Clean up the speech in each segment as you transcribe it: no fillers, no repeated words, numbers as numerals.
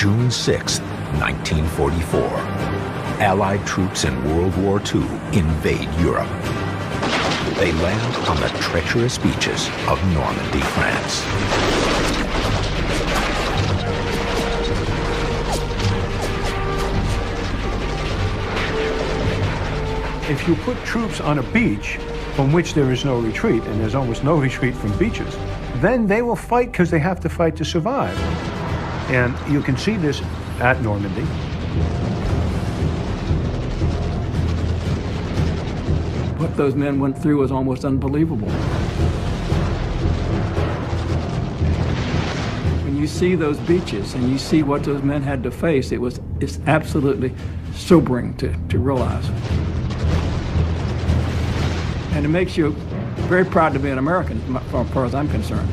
June 6, 1944, Allied troops in World War II invade Europe. They land on the treacherous beaches of Normandy, France. If you put troops on a beach from which there is no retreat, and there's almost no retreat from beaches, then they will fight because they have to fight to survive. And you can see this at Normandy. What those men went through was almost unbelievable. When you see those beaches and you see what those men had to face, it's absolutely sobering to realize. And it makes you very proud to be an American, as far as I'm concerned.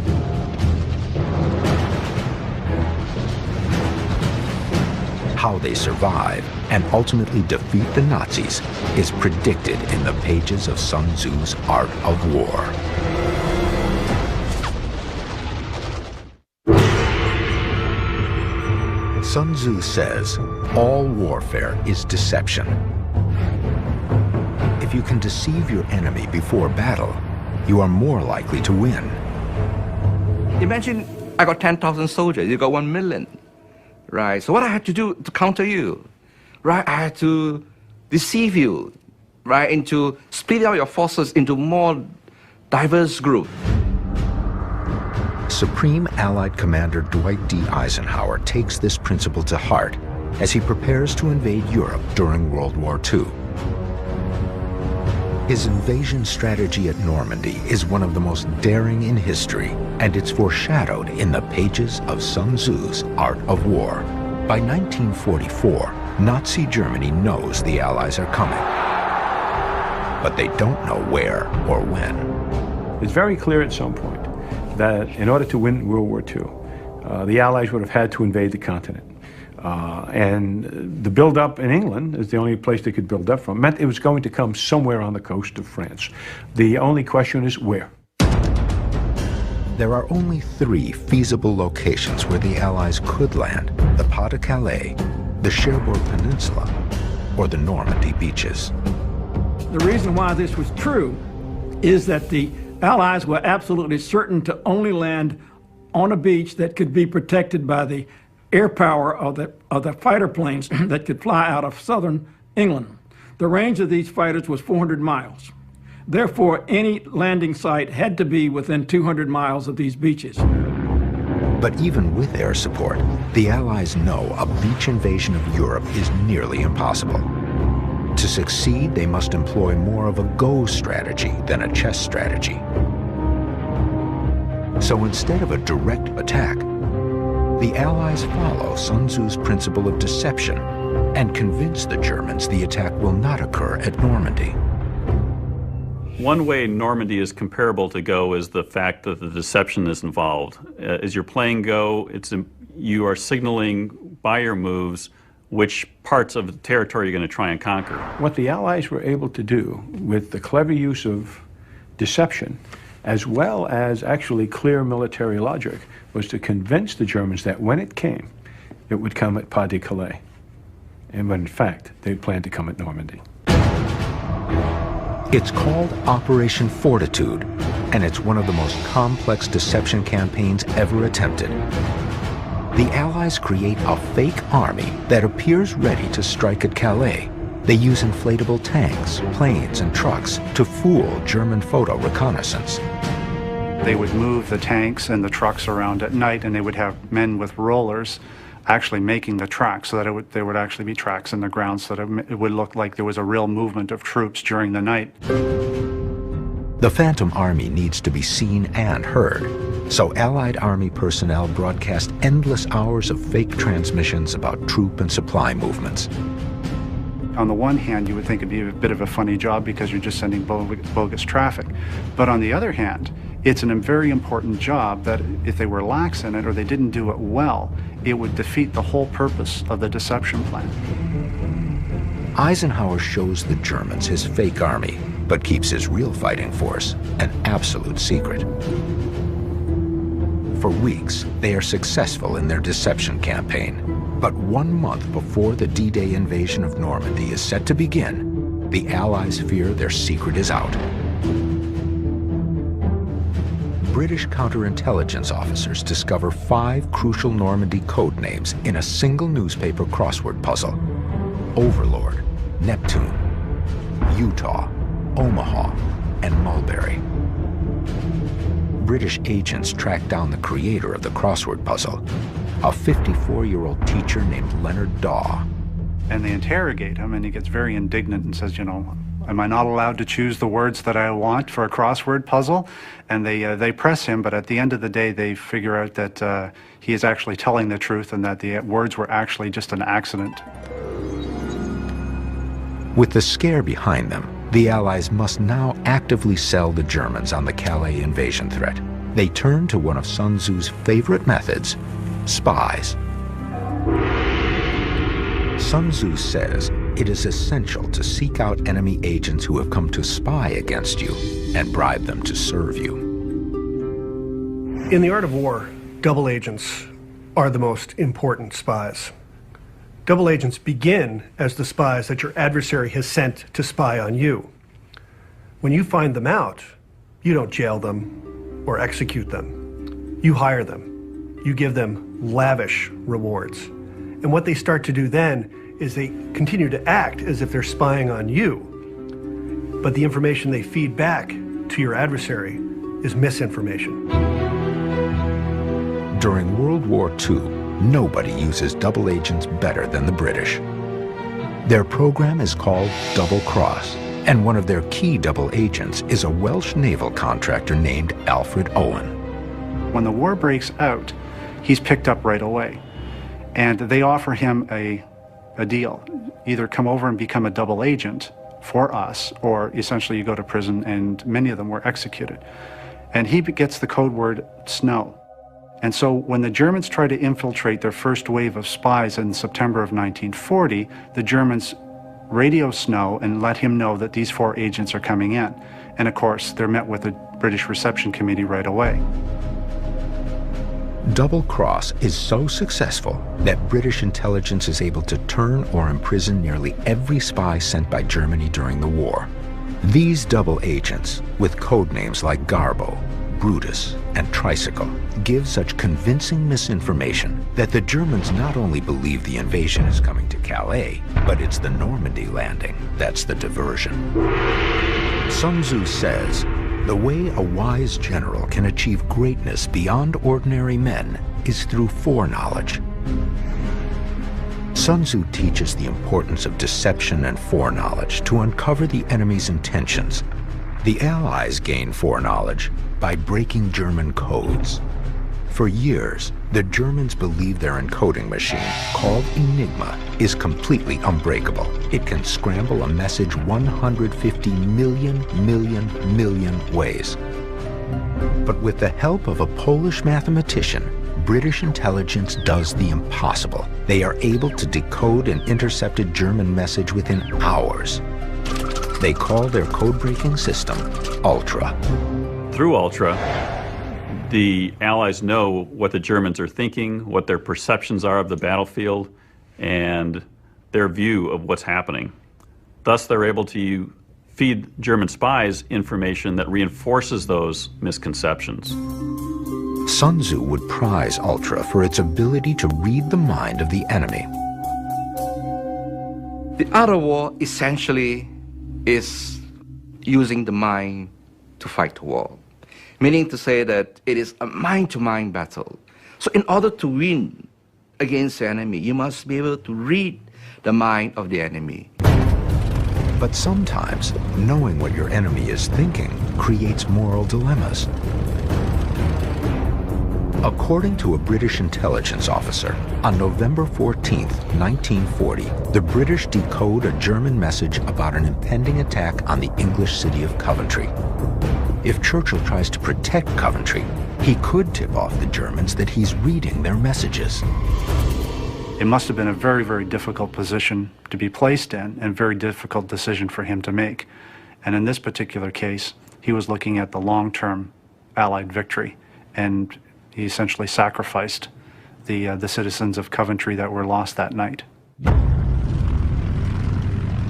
How they survive and ultimately defeat the Nazis is predicted in the pages of Sun Tzu's Art of War. Sun Tzu says, all warfare is deception. If you can deceive your enemy before battle, you are more likely to win. Imagine I got 10,000 soldiers, you got 1 million. Right, so what I had to do to counter you, right? I had to deceive you, right, into split out your forces into more diverse groups. Supreme Allied Commander Dwight D. Eisenhower takes this principle to heart as he prepares to invade Europe during World War II. His invasion strategy at Normandy is one of the most daring in history, and it's foreshadowed in the pages of Sun Tzu's Art of War. By 1944, Nazi Germany knows the Allies are coming, but they don't know where or when. It's very clear at some point that in order to win World War II, the Allies would have had to invade the continent. And the build-up in England is the only place they could build up from. It meant it was going to come somewhere on the coast of France. The only question is where. There are only 3 feasible locations where the Allies could land: the Pas-de-Calais, the Cherbourg Peninsula, or the Normandy beaches. The reason why this was true is that the Allies were absolutely certain to only land on a beach that could be protected by the air power of the fighter planes that could fly out of southern England. The range of these fighters was 400 miles. Therefore, any landing site had to be within 200 miles of these beaches. But even with air support, the Allies know a beach invasion of Europe is nearly impossible. To succeed, they must employ more of a go strategy than a chess strategy. So instead of a direct attack, the Allies follow Sun Tzu's principle of deception and convince the Germans the attack will not occur at Normandy. One way Normandy is comparable to Go is the fact that the deception is involved. As you're playing Go, you are signaling by your moves which parts of the territory you're going to try and conquer. What the Allies were able to do with the clever use of deception, as well as actually clear military logic, was to convince the Germans that when it came, it would come at Pas-de-Calais. And when in fact, they planned to come at Normandy. It's called Operation Fortitude, and it's one of the most complex deception campaigns ever attempted. The Allies create a fake army that appears ready to strike at Calais. They use inflatable tanks, planes, and trucks to fool German photo reconnaissance. They would move the tanks and the trucks around at night, and they would have men with rollers actually making the tracks so that there would actually be tracks in the ground so that it would look like there was a real movement of troops during the night. The Phantom Army needs to be seen and heard, so Allied Army personnel broadcast endless hours of fake transmissions about troop and supply movements. On the one hand, you would think it'd be a bit of a funny job because you're just sending bogus traffic. But on the other hand, it's a very important job that if they were lax in it or they didn't do it well, it would defeat the whole purpose of the deception plan. Eisenhower shows the Germans his fake army, but keeps his real fighting force an absolute secret. For weeks, they are successful in their deception campaign. But 1 month before the D-Day invasion of Normandy is set to begin, the Allies fear their secret is out. British counterintelligence officers discover 5 crucial Normandy code names in a single newspaper crossword puzzle: Overlord, Neptune, Utah, Omaha, and Mulberry. British agents track down the creator of the crossword puzzle, a 54-year-old teacher named Leonard Daw. And they interrogate him, and he gets very indignant and says, you know, am I not allowed to choose the words that I want for a crossword puzzle? And they press him, but at the end of the day, they figure out that he is actually telling the truth and that the words were actually just an accident. With the scare behind them, the Allies must now actively sell the Germans on the Calais invasion threat. They turn to one of Sun Tzu's favorite methods: spies. Sun Tzu says it is essential to seek out enemy agents who have come to spy against you and bribe them to serve you. In the art of war, double agents are the most important spies. Double agents begin as the spies that your adversary has sent to spy on you. When you find them out, you don't jail them or execute them. You hire them. You give them lavish rewards. And what they start to do then is they continue to act as if they're spying on you, but the information they feed back to your adversary is misinformation. During World War II, nobody uses double agents better than the British. Their program is called Double Cross, and one of their key double agents is a Welsh naval contractor named Alfred Owen. When the war breaks out, he's picked up right away, and they offer him a deal. Either come over and become a double agent for us, or essentially you go to prison, and many of them were executed. And he gets the code word Snow. And so when the Germans try to infiltrate their first wave of spies in September of 1940, the Germans radio Snow and let him know that these 4 agents are coming in. And of course, they're met with a British reception committee right away. Double Cross is so successful that British intelligence is able to turn or imprison nearly every spy sent by Germany during the war. These double agents, with code names like Garbo, Brutus, and Tricycle, give such convincing misinformation that the Germans not only believe the invasion is coming to Calais, but it's the Normandy landing that's the diversion. Sun Tzu says, the way a wise general can achieve greatness beyond ordinary men is through foreknowledge. Sun Tzu teaches the importance of deception and foreknowledge to uncover the enemy's intentions. The Allies gain foreknowledge by breaking German codes. For years, the Germans believe their encoding machine, called Enigma, is completely unbreakable. It can scramble a message 150 million ways. But with the help of a Polish mathematician, British intelligence does the impossible. They are able to decode an intercepted German message within hours. They call their code-breaking system Ultra. Through Ultra, the Allies know what the Germans are thinking, what their perceptions are of the battlefield, and their view of what's happening. Thus, they're able to feed German spies information that reinforces those misconceptions. Sun Tzu would prize Ultra for its ability to read the mind of the enemy. The art of war essentially is using the mind to fight the war, meaning to say that it is a mind-to-mind battle. So in order to win against the enemy, you must be able to read the mind of the enemy. But sometimes, knowing what your enemy is thinking creates moral dilemmas. According to a British intelligence officer, on November 14, 1940, the British decode a German message about an impending attack on the English city of Coventry. If Churchill tries to protect Coventry, he could tip off the Germans that he's reading their messages. It must have been a very, very difficult position to be placed in and a very difficult decision for him to make. And in this particular case, he was looking at the long-term Allied victory, and he essentially sacrificed the citizens of Coventry that were lost that night.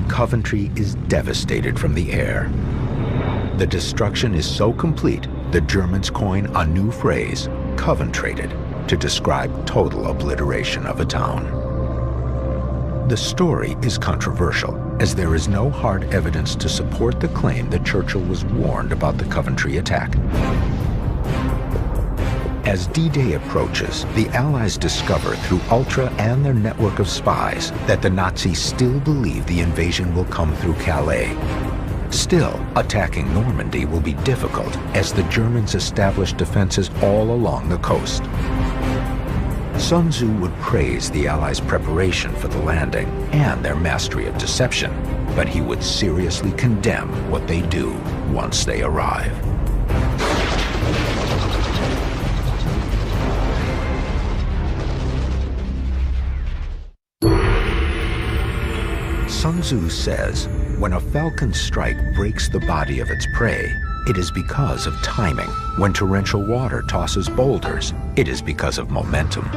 Coventry is devastated from the air. The destruction is so complete, the Germans coin a new phrase, Coventrated, to describe total obliteration of a town. The story is controversial, as there is no hard evidence to support the claim that Churchill was warned about the Coventry attack. As D-Day approaches, the Allies discover through Ultra and their network of spies that the Nazis still believe the invasion will come through Calais. Still, attacking Normandy will be difficult as the Germans establish defenses all along the coast. Sun Tzu would praise the Allies' preparation for the landing and their mastery of deception, but he would seriously condemn what they do once they arrive. Sun Tzu says, when a falcon strike breaks the body of its prey, it is because of timing. When torrential water tosses boulders, it is because of momentum.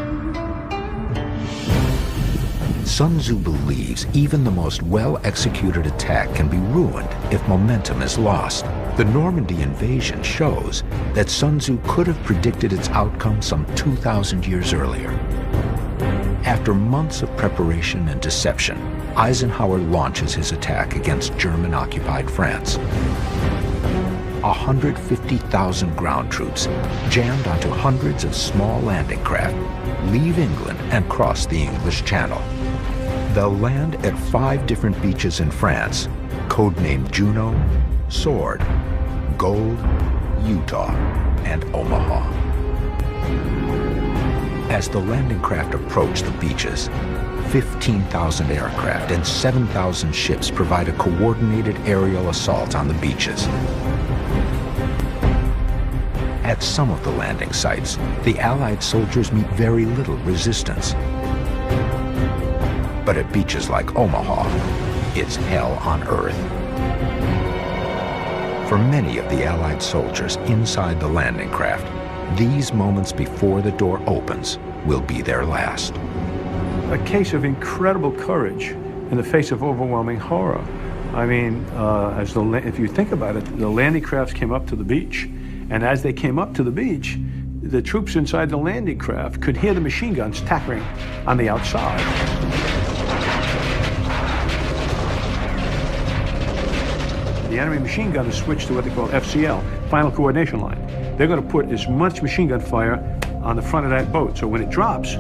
Sun Tzu believes even the most well-executed attack can be ruined if momentum is lost. The Normandy invasion shows that Sun Tzu could have predicted its outcome some 2,000 years earlier. After months of preparation and deception, Eisenhower launches his attack against German-occupied France. 150,000 ground troops, jammed onto hundreds of small landing craft, leave England and cross the English Channel. They'll land at 5 different beaches in France, codenamed Juno, Sword, Gold, Utah, and Omaha. As the landing craft approach the beaches, 15,000 aircraft and 7,000 ships provide a coordinated aerial assault on the beaches. At some of the landing sites, the Allied soldiers meet very little resistance. But at beaches like Omaha, it's hell on earth. For many of the Allied soldiers inside the landing craft, these moments before the door opens will be their last. A case of incredible courage in the face of overwhelming horror. I mean, if you think about it, the landing crafts came up to the beach, and as they came up to the beach, the troops inside the landing craft could hear the machine guns tattering on the outside. The enemy machine gun is switched to what they call FCL, Final Coordination Line. They're going to put as much machine gun fire on the front of that boat, so when it drops,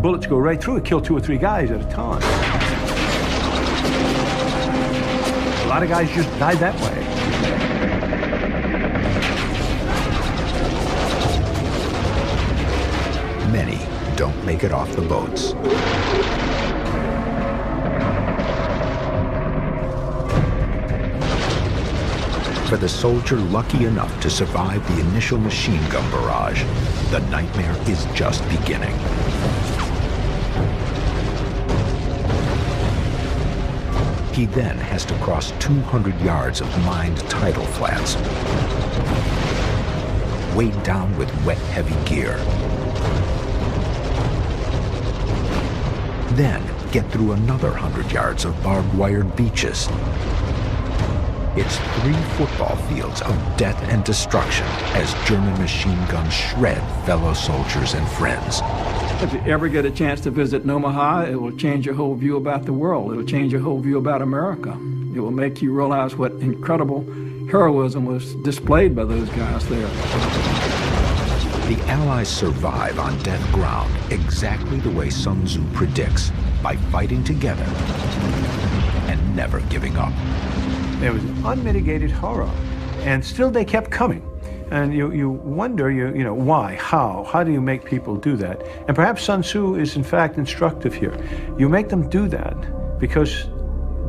bullets go right through it, kill 2 or 3 guys at a time. A lot of guys just died that way. Many don't make it off the boats. For the soldier lucky enough to survive the initial machine gun barrage, the nightmare is just beginning. He then has to cross 200 yards of mined tidal flats, weighed down with wet, heavy gear. Then get through another 100 yards of barbed-wired beaches. It's 3 football fields of death and destruction as German machine guns shred fellow soldiers and friends. If you ever get a chance to visit Omaha, it will change your whole view about the world. It will change your whole view about America. It will make you realize what incredible heroism was displayed by those guys there. The Allies survive on death ground exactly the way Sun Tzu predicts, by fighting together and never giving up. There was unmitigated horror, and still they kept coming. And you wonder, you know, why, how do you make people do that? And perhaps Sun Tzu is in fact instructive here. You make them do that because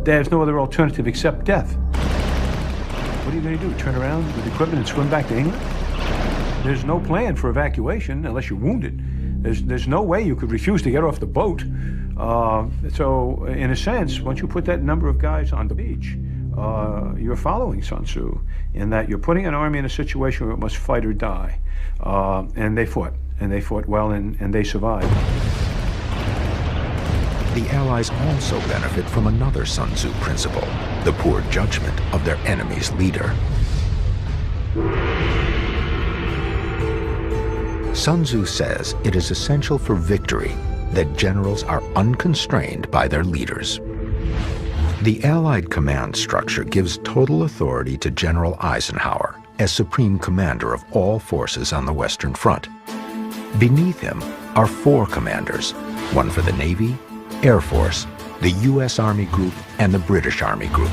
there's no other alternative except death. What are you going to do, turn around with equipment and swim back to England? There's no plan for evacuation unless you're wounded. There's no way you could refuse to get off the boat. So in a sense, once you put that number of guys on the beach, you're following Sun Tzu in that you're putting an army in a situation where it must fight or die. And they fought. and they fought well, and they survived. The Allies also benefit from another Sun Tzu principle, the poor judgment of their enemy's leader. Sun Tzu says it is essential for victory that generals are unconstrained by their leaders. The Allied command structure gives total authority to General Eisenhower as supreme commander of all forces on the Western Front. Beneath him are 4 commanders, one for the Navy, Air Force, the U.S. Army Group, and the British Army Group.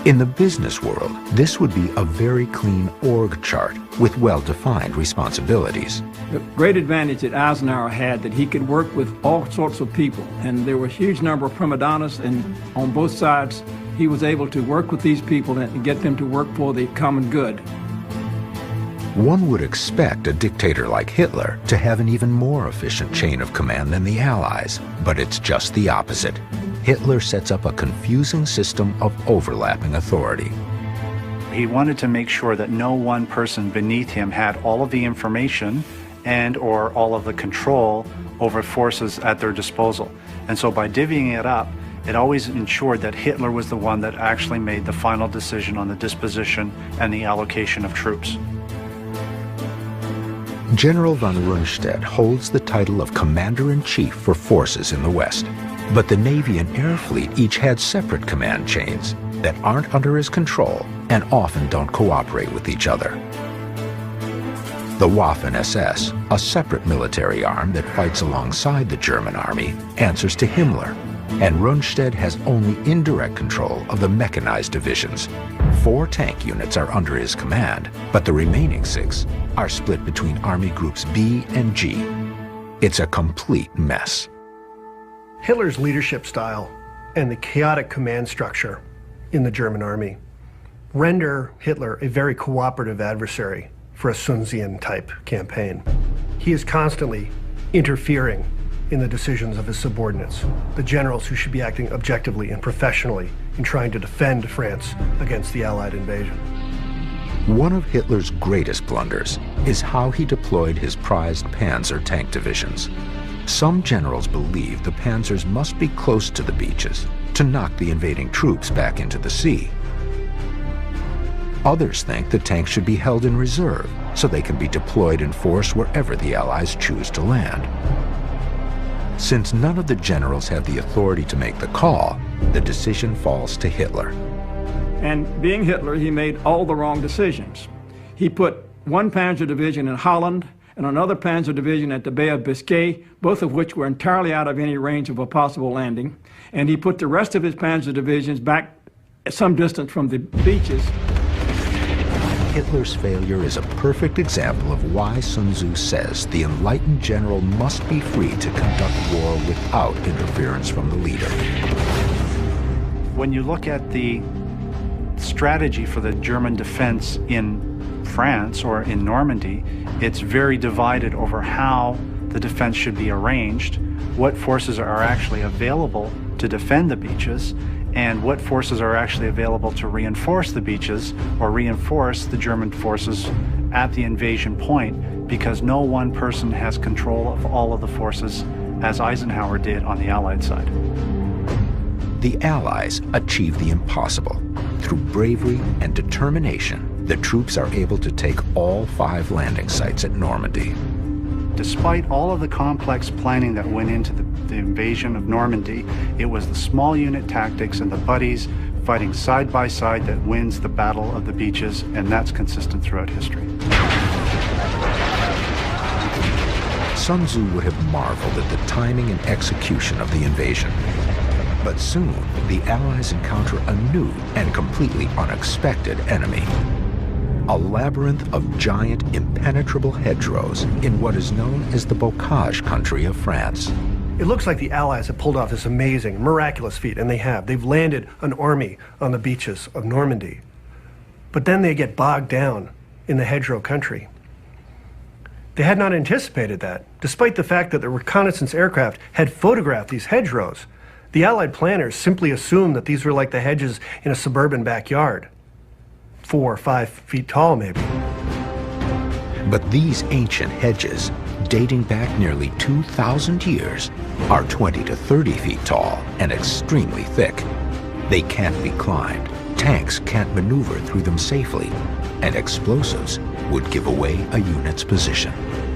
In the business world, this would be a very clean org chart with well-defined responsibilities. The great advantage that Eisenhower had that he could work with all sorts of people, and there were a huge number of prima donnas, and on both sides, he was able to work with these people and get them to work for the common good. One would expect a dictator like Hitler to have an even more efficient chain of command than the Allies, but it's just the opposite. Hitler sets up a confusing system of overlapping authority. He wanted to make sure that no one person beneath him had all of the information and/or all of the control over forces at their disposal. And so by divvying it up, it always ensured that Hitler was the one that actually made the final decision on the disposition and the allocation of troops. General von Rundstedt holds the title of Commander-in-Chief for forces in the West. But the Navy and Air Fleet each had separate command chains that aren't under his control and often don't cooperate with each other. The Waffen-SS, a separate military arm that fights alongside the German army, answers to Himmler, and Rundstedt has only indirect control of the mechanized divisions. 4 tank units are under his command, but the remaining 6 are split between Army Groups B and G. It's a complete mess. Hitler's leadership style and the chaotic command structure in the German army render Hitler a very cooperative adversary for a Sun Tzu-type campaign. He is constantly interfering in the decisions of his subordinates, the generals who should be acting objectively and professionally in trying to defend France against the Allied invasion. One of Hitler's greatest blunders is how he deployed his prized Panzer tank divisions. Some generals believe the Panzers must be close to the beaches to knock the invading troops back into the sea. Others think the tanks should be held in reserve so they can be deployed in force wherever the Allies choose to land. Since none of the generals have the authority to make the call, the decision falls to Hitler. And being Hitler, he made all the wrong decisions. He put one Panzer division in Holland and another Panzer division at the Bay of Biscay, both of which were entirely out of any range of a possible landing. And he put the rest of his Panzer divisions back some distance from the beaches. Hitler's failure is a perfect example of why Sun Tzu says the enlightened general must be free to conduct war without interference from the leader. When you look at the strategy for the German defense in France or in Normandy, it's very divided over how the defense should be arranged, what forces are actually available to defend the beaches, and what forces are actually available to reinforce the beaches or reinforce the German forces at the invasion point, because no one person has control of all of the forces as Eisenhower did on the Allied side. The Allies achieve the impossible. Through bravery and determination, the troops are able to take all 5 landing sites at Normandy. Despite all of the complex planning that went into the invasion of Normandy, it was the small unit tactics and the buddies fighting side by side that wins the Battle of the Beaches, and that's consistent throughout history. Sun Tzu would have marveled at the timing and execution of the invasion. But soon, the Allies encounter a new and completely unexpected enemy. A labyrinth of giant, impenetrable hedgerows in what is known as the Bocage country of France. It looks like the Allies have pulled off this amazing, miraculous feat, and they have. They've landed an army on the beaches of Normandy. But then they get bogged down in the hedgerow country. They had not anticipated that, despite the fact that the reconnaissance aircraft had photographed these hedgerows. The Allied planners simply assumed that these were like the hedges in a suburban backyard, 4 or 5 feet tall maybe. But these ancient hedges dating back nearly 2,000 years, are 20 to 30 feet tall and extremely thick. They can't be climbed, tanks can't maneuver through them safely, and explosives would give away a unit's position.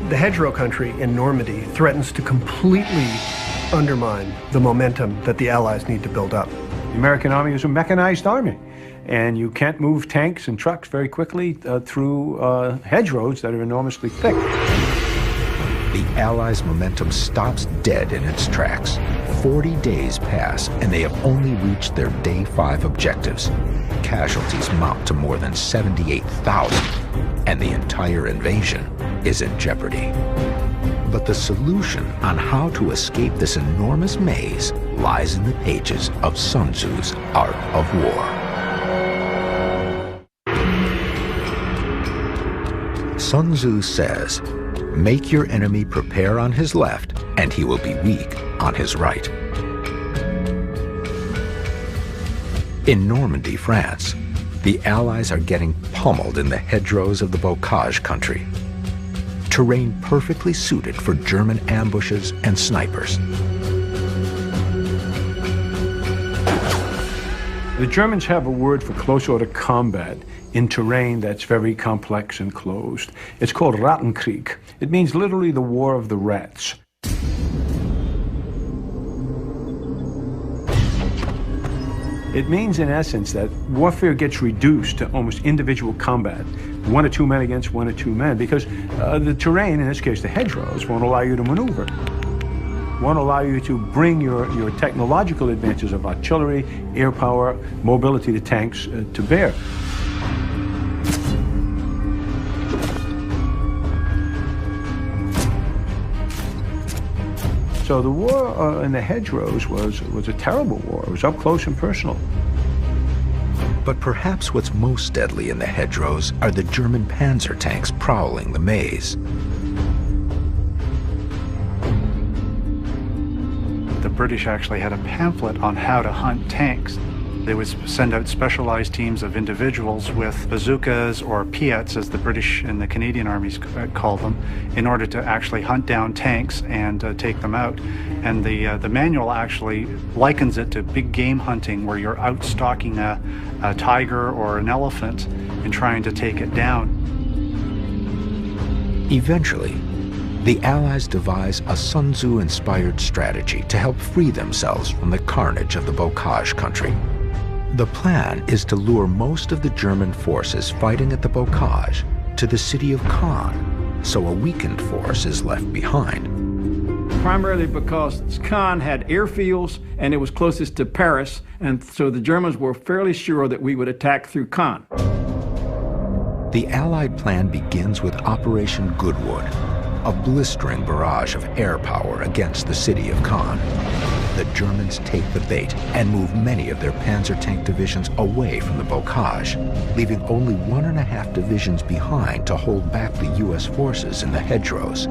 The hedgerow country in Normandy threatens to completely undermine the momentum that the Allies need to build up. The American army is a mechanized army, and you can't move tanks and trucks very quickly through hedgerows that are enormously thick. The Allies' momentum stops dead in its tracks. 40 days pass, and they have only reached their Day 5 objectives. Casualties mount to more than 78,000, and the entire invasion is in jeopardy. But the solution on how to escape this enormous maze lies in the pages of Sun Tzu's Art of War. Sun Tzu says, "Make your enemy prepare on his left, and he will be weak on his right." In Normandy, France, the Allies are getting pummeled in the hedgerows of the Bocage country. Terrain perfectly suited for German ambushes and snipers. The Germans have a word for close order combat in terrain that's very complex and closed. It's called Rattenkrieg. It means literally the war of the rats. It means, in essence, that warfare gets reduced to almost individual combat, 1 or 2 men against 1 or 2 men, because the terrain, in this case the hedgerows, won't allow you to maneuver, won't allow you to bring your technological advances of artillery, air power, mobility to tanks to bear. So the war in the hedgerows was a terrible war. It was up close and personal. But perhaps what's most deadly in the hedgerows are the German panzer tanks prowling the maze. The British actually had a pamphlet on how to hunt tanks. They would send out specialized teams of individuals with bazookas or Piats, as the British and the Canadian armies called them, in order to actually hunt down tanks and take them out. And the manual actually likens it to big game hunting, where you're out stalking a tiger or an elephant and trying to take it down. Eventually, the Allies devise a Sun Tzu-inspired strategy to help free themselves from the carnage of the Bocage country. The plan is to lure most of the German forces fighting at the Bocage to the city of Caen, so a weakened force is left behind. Primarily because Caen had airfields and it was closest to Paris, and so the Germans were fairly sure that we would attack through Caen. The Allied plan begins with Operation Goodwood, a blistering barrage of air power against the city of Caen. The Germans take the bait and move many of their panzer tank divisions away from the Bocage, leaving only 1.5 divisions behind to hold back the U.S. forces in the hedgerows.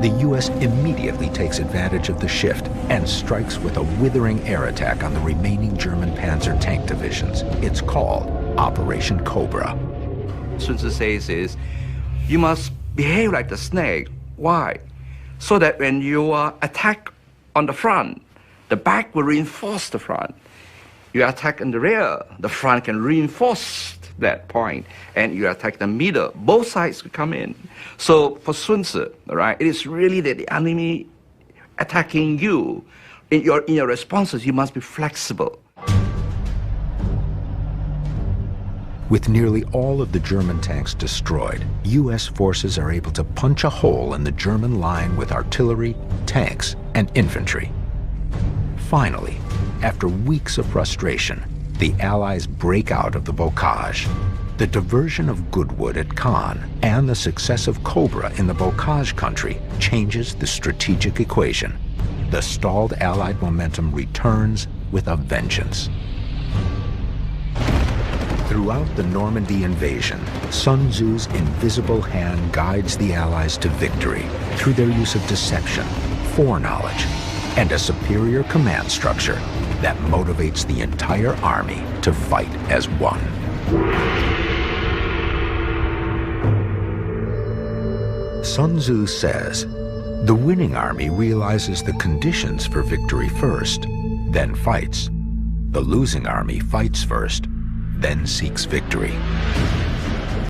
The U.S. immediately takes advantage of the shift and strikes with a withering air attack on the remaining German panzer tank divisions. It's called Operation Cobra. Sun Tzu says is, you must behave like the snake. Why? So that when you attack on the front, the back will reinforce the front. You attack in the rear, the front can reinforce that point, and you attack the middle. Both sides will come in. So for Sun Tzu, right, it is really that the enemy attacking you. In your responses, you must be flexible. With nearly all of the German tanks destroyed, U.S. forces are able to punch a hole in the German line with artillery, tanks, and infantry. Finally, after weeks of frustration, the Allies break out of the Bocage. The diversion of Goodwood at Caen and the success of Cobra in the Bocage country changes the strategic equation. The stalled Allied momentum returns with a vengeance. Throughout the Normandy invasion, Sun Tzu's invisible hand guides the Allies to victory through their use of deception, foreknowledge, and a superior command structure that motivates the entire army to fight as one. Sun Tzu says, the winning army realizes the conditions for victory first, then fights. The losing army fights first, then seeks victory.